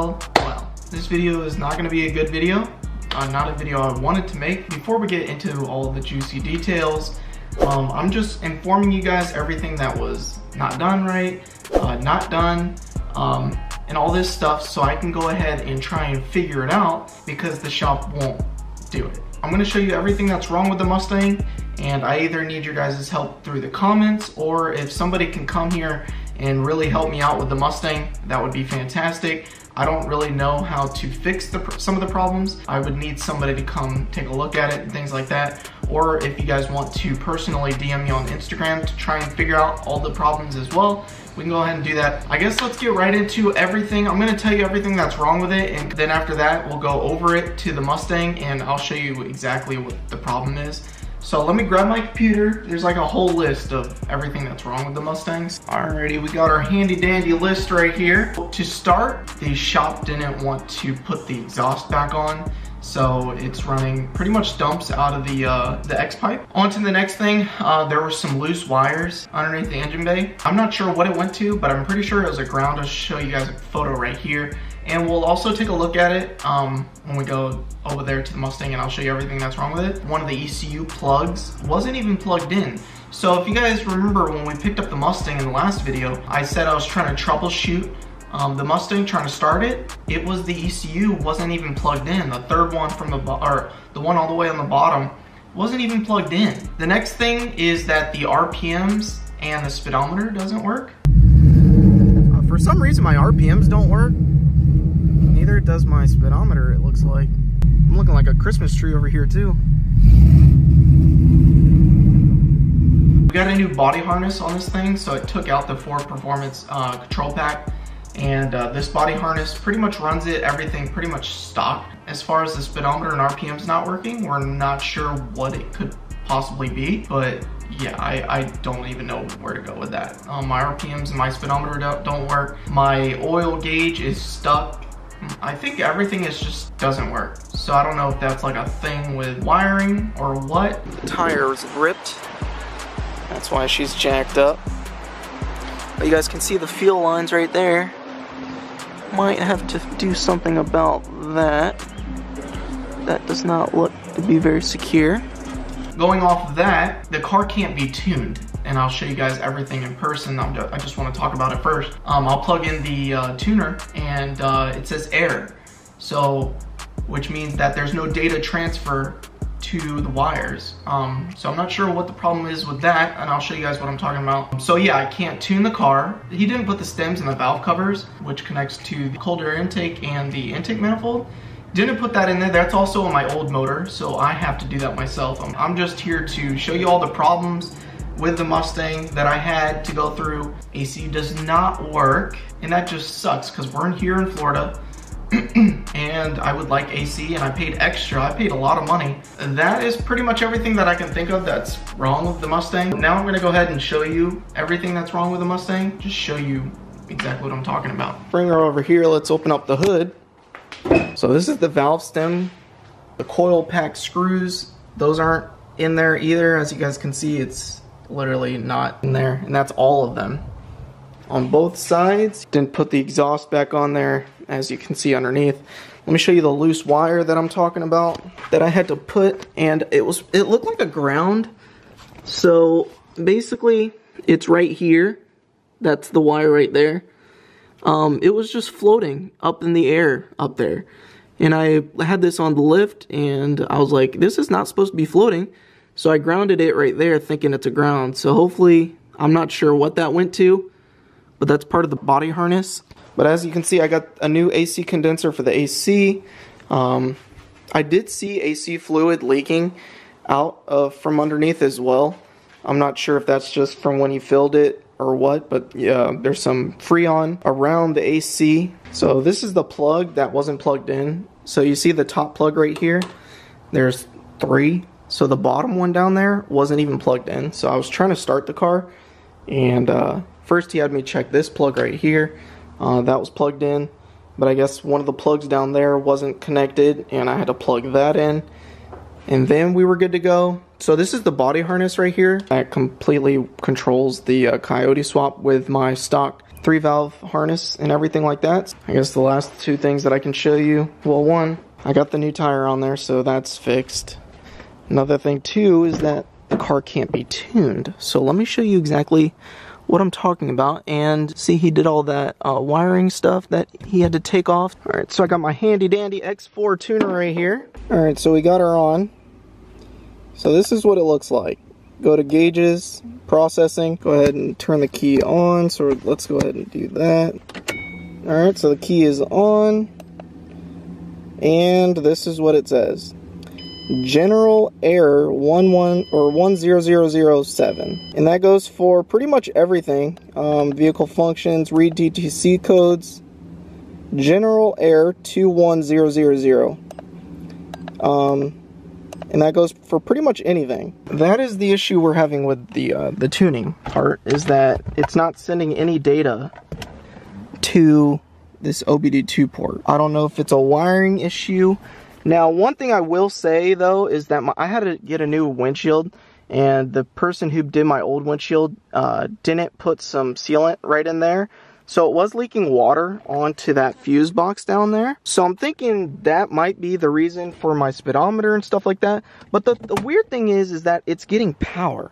well, this video is not going to be a good video. Not a video I wanted to make. Before we get into all the juicy details, I'm just informing you guys everything that was not done right, not done, and all this stuff, so I can go ahead and try and figure it out, because the shop won't do it. I'm going to show you everything that's wrong with the Mustang, and I either need your guys' help through the comments, or if somebody can come here and really help me out with the Mustang, that would be fantastic. I don't really know how to fix some of the problems. I would need somebody to come take a look at it and things like that. Or if you guys want to personally DM me on Instagram to try and figure out all the problems as well, we can go ahead and do that. I guess let's get right into everything. I'm gonna tell you everything that's wrong with it, and then after that, we'll go over it to the Mustang and I'll show you exactly what the problem is. So let me grab my computer. There's like a whole list of everything that's wrong with the Mustangs. Alrighty, we got our handy dandy list right here. To start, the shop didn't want to put the exhaust back on, so it's running pretty much dumps out of the X-pipe. On to the next thing, there were some loose wires underneath the engine bay. I'm not sure what it went to, but I'm pretty sure it was a ground. I'll show you guys a photo right here. And we'll also take a look at it when we go over there to the Mustang, and I'll show you everything that's wrong with it. One of the ECU plugs wasn't even plugged in. So if you guys remember when we picked up the Mustang in the last video, I said I was trying to troubleshoot the Mustang, trying to start it. It was the ECU wasn't even plugged in. The third one from the one all the way on the bottom wasn't even plugged in. The next thing is that the RPMs and the speedometer doesn't work. For some reason my RPMs don't work. Neither does my speedometer, it looks like. I'm looking like a Christmas tree over here too. We got a new body harness on this thing, so it took out the Ford Performance control pack. And this body harness pretty much runs it, everything pretty much stock. As far as the speedometer and RPMs not working, we're not sure what it could possibly be, but yeah, I don't even know where to go with that. My RPMs and my speedometer don't work. My oil gauge is stuck. I think everything just doesn't work. So I don't know if that's like a thing with wiring or what. The tire is ripped. That's why she's jacked up. But you guys can see the fuel lines right there. Might have to do something about that. That does not look to be very secure. Going off of that, the car can't be tuned, and I'll show you guys everything in person. I just want to talk about it first. I'll plug in the tuner, and it says error, so which means that there's no data transfer to the wires. So I'm not sure what the problem is with that, and I'll show you guys what I'm talking about. So yeah, I can't tune the car. He didn't put the stems and the valve covers, which connects to the cold air intake and the intake manifold. Didn't put that in there. That's also on my old motor, so I have to do that myself. I'm just here to show you all the problems with the Mustang that I had to go through. AC does not work, and that just sucks because we're here in Florida and I would like AC, and I paid extra. I paid a lot of money. And that is pretty much everything that I can think of that's wrong with the Mustang. Now I'm gonna go ahead and show you everything that's wrong with the Mustang. Just show you exactly what I'm talking about. Bring her over here. Let's open up the hood. So this is the valve stem, the coil pack screws. Those aren't in there either. As you guys can see, it's literally not in there, and that's all of them. On both sides, didn't put the exhaust back on there, as you can see underneath. Let me show you the loose wire that I'm talking about that I had to put, and it looked like a ground. So basically, it's right here. That's the wire right there. It was just floating up in the air up there. And I had this on the lift, and I was like, this is not supposed to be floating. So I grounded it right there thinking it's a ground. So hopefully, I'm not sure what that went to, but that's part of the body harness. But as you can see, I got a new AC condenser for the AC. I did see AC fluid leaking out from underneath as well. I'm not sure if that's just from when you filled it or what, but yeah, there's some Freon around the AC. So this is the plug that wasn't plugged in. So you see the top plug right here, there's 3. So the bottom one down there wasn't even plugged in. So I was trying to start the car, and first he had me check this plug right here. That was plugged in, but I guess one of the plugs down there wasn't connected, and I had to plug that in, and then we were good to go. So this is the body harness right here that completely controls the Coyote Swap with my stock 3-valve harness and everything like that. I guess the last two things that I can show you, well, one, I got the new tire on there, so that's fixed. Another thing too is that the car can't be tuned. So let me show you exactly what I'm talking about. And see, he did all that wiring stuff that he had to take off. All right, so I got my handy dandy X4 tuner right here. All right, so we got her on. So this is what it looks like. Go to gauges, processing, go ahead and turn the key on. So let's go ahead and do that. All right, so the key is on. And this is what it says. General error 10007, and that goes for pretty much everything. Vehicle functions, read DTC codes, general error 21000, and that goes for pretty much anything. That is the issue we're having with the tuning part, is that it's not sending any data to this OBD2 port. I don't know if it's a wiring issue. Now, one thing I will say, though, is that I had to get a new windshield, and the person who did my old windshield didn't put some sealant right in there, so it was leaking water onto that fuse box down there. So I'm thinking that might be the reason for my speedometer and stuff like that. But the weird thing is that it's getting power.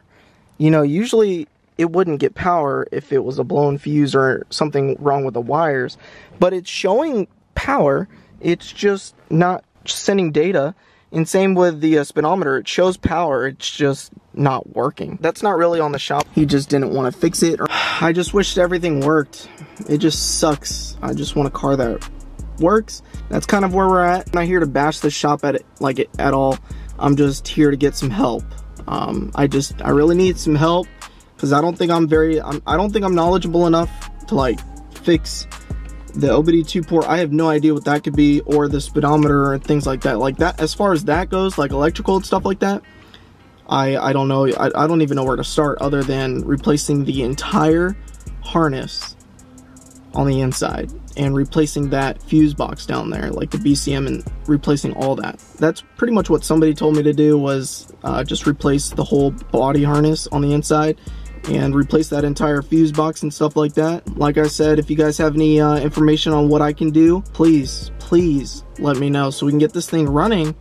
You know, usually it wouldn't get power if it was a blown fuse or something wrong with the wires, but it's showing power. It's just not sending data. And same with the speedometer, it shows power, it's just not working. That's not really on the shop. He just didn't want to fix it. I just wished everything worked. It just sucks. I just want a car that works. That's kind of where we're at. I'm not here to bash the shop at all. I'm just here to get some help. I really need some help, because I don't think I'm knowledgeable enough to like fix the OBD2 port. I have no idea what that could be, or the speedometer and things like that. Like that, as far as that goes, like electrical and stuff like that, I don't know. I don't even know where to start other than replacing the entire harness on the inside and replacing that fuse box down there, like the BCM, and replacing all that. That's pretty much what somebody told me to do, was just replace the whole body harness on the inside and replace that entire fuse box and stuff like that. Like I said, if you guys have any information on what I can do, please let me know so we can get this thing running.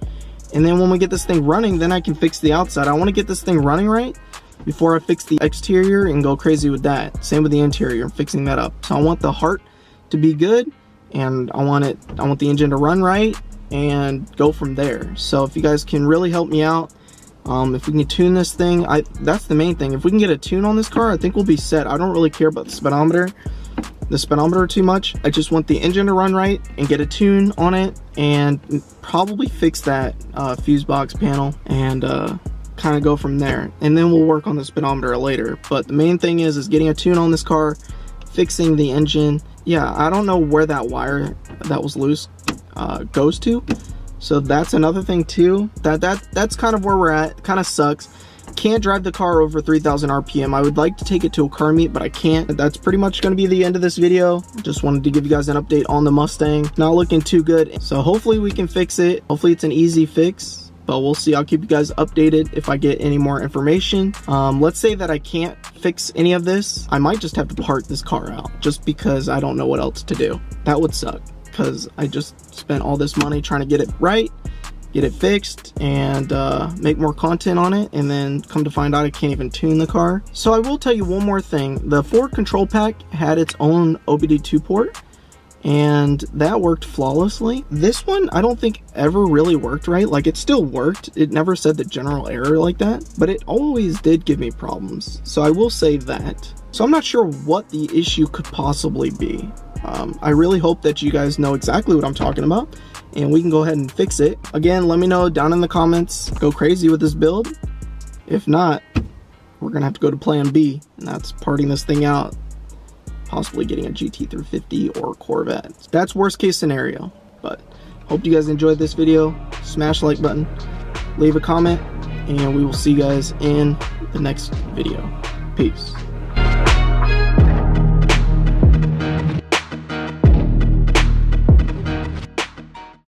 And then when we get this thing running, then I can fix the outside. I want to get this thing running right before I fix the exterior and go crazy with that. Same with the interior, fixing that up. So I want the heart to be good, and I want the engine to run right and go from there. So if you guys can really help me out, if we can tune this thing, that's the main thing. If we can get a tune on this car, I think we'll be set. I don't really care about the speedometer too much. I just want the engine to run right and get a tune on it, and probably fix that fuse box panel, and kind of go from there. And then we'll work on the speedometer later. But the main thing is getting a tune on this car, fixing the engine. Yeah, I don't know where that wire that was loose goes to. So that's another thing too. That's kind of where we're at. Kind of sucks. Can't drive the car over 3,000 RPM. I would like to take it to a car meet, but I can't. That's pretty much going to be the end of this video. Just wanted to give you guys an update on the Mustang. Not looking too good. So hopefully we can fix it. Hopefully it's an easy fix, but we'll see. I'll keep you guys updated if I get any more information. Let's say that I can't fix any of this. I might just have to part this car out, just because I don't know what else to do. That would suck, because I just spent all this money trying to get it right, get it fixed, and make more content on it, and then come to find out I can't even tune the car. So I will tell you one more thing. The Ford control pack had its own OBD2 port, and that worked flawlessly. This one I don't think ever really worked right. Like, it still worked. It never said the general error like that, but it always did give me problems. So I will say that. So I'm not sure what the issue could possibly be. I really hope that you guys know exactly what I'm talking about, and we can go ahead and fix it. Again, let me know down in the comments. Go crazy with this build. If not, we're gonna have to go to plan B, and that's parting this thing out, possibly getting a GT350 or Corvette. That's worst case scenario. But hope you guys enjoyed this video. Smash the like button, leave a comment, and we will see you guys in the next video. Peace.